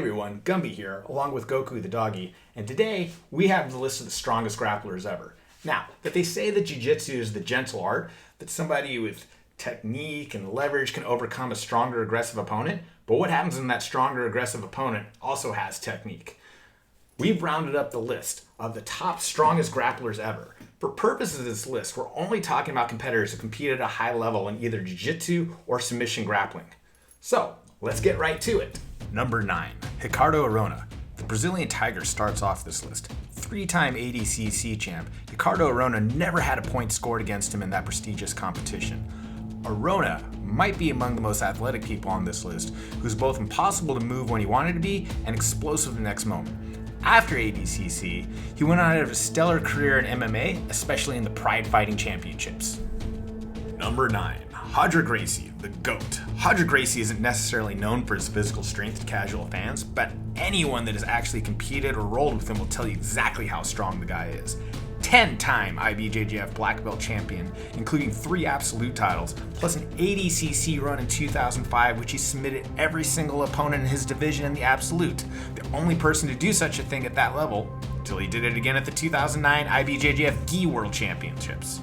everyone, Gumby here, along with Goku the doggy, and today we have the list of the strongest grapplers ever. Now, if they say that Jiu Jitsu is the gentle art, that somebody with technique and leverage can overcome a stronger aggressive opponent, but what happens when that stronger aggressive opponent also has technique? We've rounded up the list of the top strongest grapplers ever. For purposes of this list, we're only talking about competitors who compete at a high level in either Jiu Jitsu or submission grappling. So, let's get right to it. Number 9, Ricardo Arona. The Brazilian Tiger starts off this list. 3-time ADCC champ, Ricardo Arona never had a point scored against him in that prestigious competition. Arona might be among the most athletic people on this list, who's both impossible to move when he wanted to be and explosive the next moment. After ADCC, he went on to have a stellar career in MMA, especially in the Pride Fighting Championships. Number 9, Hodger Gracie, the GOAT. Hodger Gracie isn't necessarily known for his physical strength to casual fans, but anyone that has actually competed or rolled with him will tell you exactly how strong the guy is. 10-time IBJJF black belt champion, including 3 absolute titles, plus an ADCC run in 2005, which he submitted every single opponent in his division in the absolute. The only person to do such a thing at that level, until he did it again at the 2009 IBJJF Gi World Championships.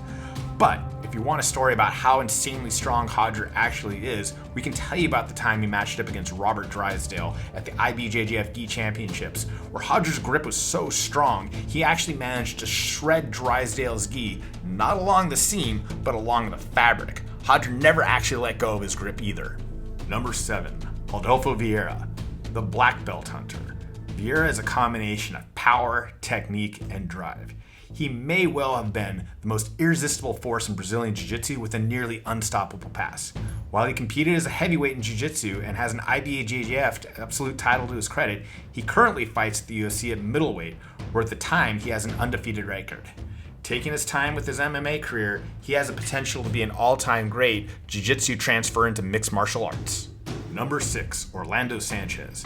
But if you want a story about how insanely strong Hodger actually is, we can tell you about the time he matched up against Robert Drysdale at the IBJJF Gi Championships, where Hodger's grip was so strong, he actually managed to shred Drysdale's gi, not along the seam, but along the fabric. Hodger never actually let go of his grip either. Number 7, Alfo Vieira, the black belt hunter. Vieira is a combination of power, technique, and drive. He may well have been the most irresistible force in Brazilian Jiu Jitsu with a nearly unstoppable pass. While he competed as a heavyweight in Jiu Jitsu and has an IBJJF absolute title to his credit, he currently fights at the UFC at middleweight, where at the time he has an undefeated record. Taking his time with his MMA career, he has the potential to be an all-time great Jiu Jitsu transfer into mixed martial arts. Number 6, Orlando Sanchez.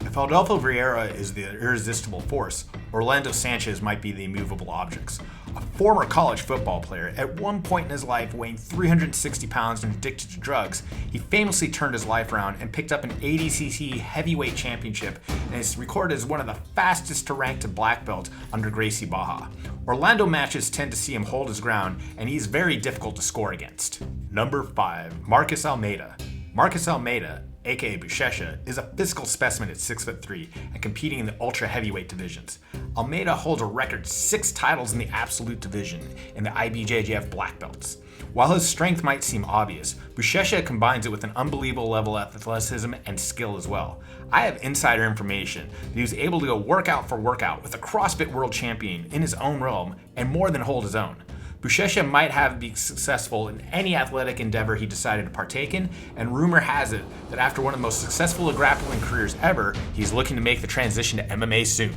If Alfo Vieira is the irresistible force, Orlando Sanchez might be the immovable objects. A former college football player, at one point in his life weighing 360 pounds and addicted to drugs, he famously turned his life around and picked up an ADCC heavyweight championship and is recorded as one of the fastest to rank to black belt under Gracie Barra. Orlando matches tend to see him hold his ground, and he's very difficult to score against. Number 5, Marcus Almeida. Marcus Almeida, aka Buchecha, is a physical specimen at 6'3" and competing in the ultra heavyweight divisions. Almeida holds a record 6 titles in the absolute division in the IBJJF black belts. While his strength might seem obvious, Buchecha combines it with an unbelievable level of athleticism and skill as well. I have insider information that he was able to go workout for workout with a CrossFit world champion in his own realm and more than hold his own. Buchecha might have been successful in any athletic endeavor he decided to partake in, and rumor has it that after one of the most successful grappling careers ever, he's looking to make the transition to MMA soon.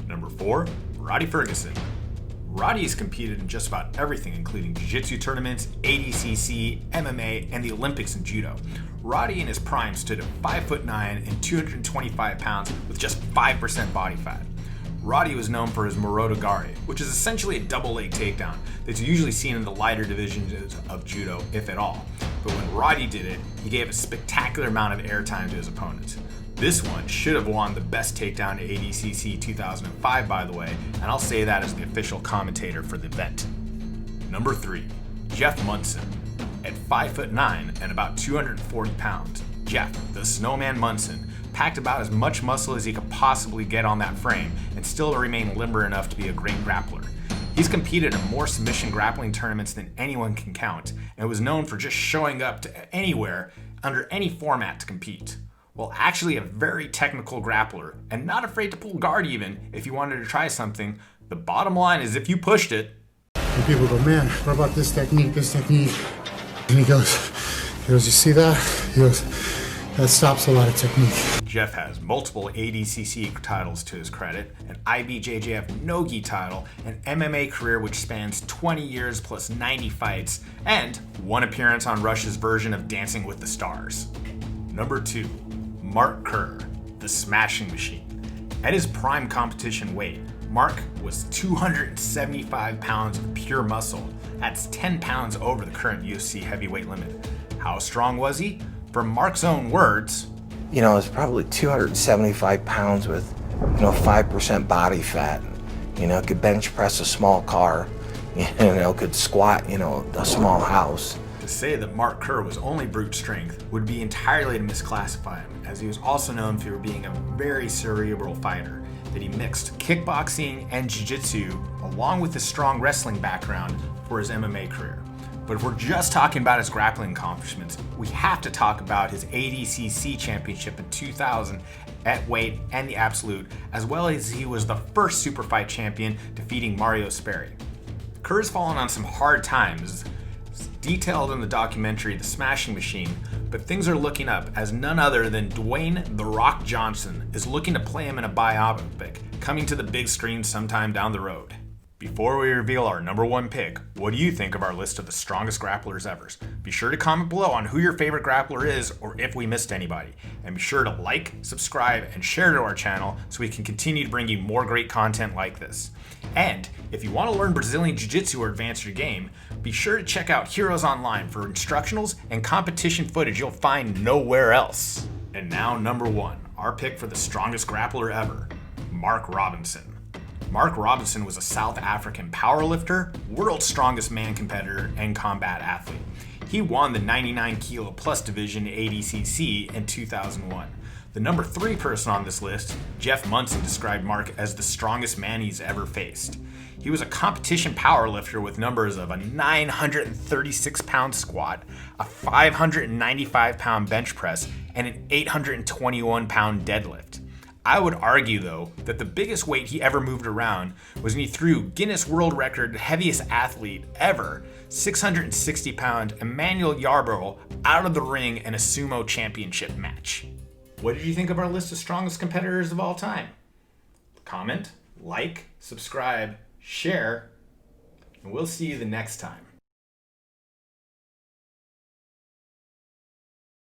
Number 4, Roddy Ferguson. Roddy has competed in just about everything, including Jiu-Jitsu tournaments, ADCC, MMA, and the Olympics in Judo. Roddy in his prime stood at 5'9" and 225 pounds with just 5% body fat. Roddy was known for his Moroto Gare, which is essentially a double leg takedown that's usually seen in the lighter divisions of Judo, if at all. But when Roddy did it, he gave a spectacular amount of airtime to his opponents. This one should have won the best takedown at ADCC 2005, by the way, and I'll say that as the official commentator for the event. Number 3, Jeff Munson. At 5'9" and about 240 pounds, Jeff, the Snowman Munson, packed about as much muscle as he could possibly get on that frame and still remain limber enough to be a great grappler. He's competed in more submission grappling tournaments than anyone can count and was known for just showing up to anywhere under any format to compete. Well, actually a very technical grappler and not afraid to pull guard even if you wanted to try something. The bottom line is if you pushed it. And people go, man, what about this technique? And he goes, you see that? He goes, that stops a lot of technique. Jeff has multiple ADCC titles to his credit, an IBJJF no-gi title, an MMA career which spans 20 years plus 90 fights, and one appearance on Rush's version of Dancing with the Stars. Number 2, Mark Kerr, the Smashing Machine. At his prime competition weight, Mark was 275 pounds of pure muscle. That's 10 pounds over the current UFC heavyweight limit. How strong was he? From Mark's own words, is probably 275 pounds with, 5% body fat. Could bench press a small car, could squat, a small house. To say that Mark Kerr was only brute strength would be entirely to misclassify him, as he was also known for being a very cerebral fighter, that he mixed kickboxing and jiu-jitsu along with his strong wrestling background for his MMA career. But if we're just talking about his grappling accomplishments, we have to talk about his ADCC championship in 2000 at weight and the absolute, as well as he was the first super fight champion, defeating Mario Sperry. Kerr's fallen on some hard times, detailed in the documentary The Smashing Machine, but things are looking up as none other than Dwayne "The Rock" Johnson is looking to play him in a biopic coming to the big screen sometime down the road. Before we reveal our number one pick, what do you think of our list of the strongest grapplers ever? Be sure to comment below on who your favorite grappler is or if we missed anybody. And be sure to like, subscribe, and share to our channel so we can continue to bring you more great content like this. And if you want to learn Brazilian Jiu Jitsu or advance your game, be sure to check out Heroes Online for instructionals and competition footage you'll find nowhere else. And now number one, our pick for the strongest grappler ever, Mark Robinson. Mark Robinson was a South African powerlifter, world's strongest man competitor, and combat athlete. He won the 99 kilo plus division ADCC in 2001. The number 3 person on this list, Jeff Munson, described Mark as the strongest man he's ever faced. He was a competition powerlifter with numbers of a 936 pound squat, a 595 pound bench press, and an 821 pound deadlift. I would argue, though, that the biggest weight he ever moved around was when he threw Guinness World Record heaviest athlete ever, 660 pound Emmanuel Yarborough, out of the ring in a sumo championship match. What did you think of our list of strongest competitors of all time? Comment, like, subscribe, share, and we'll see you the next time.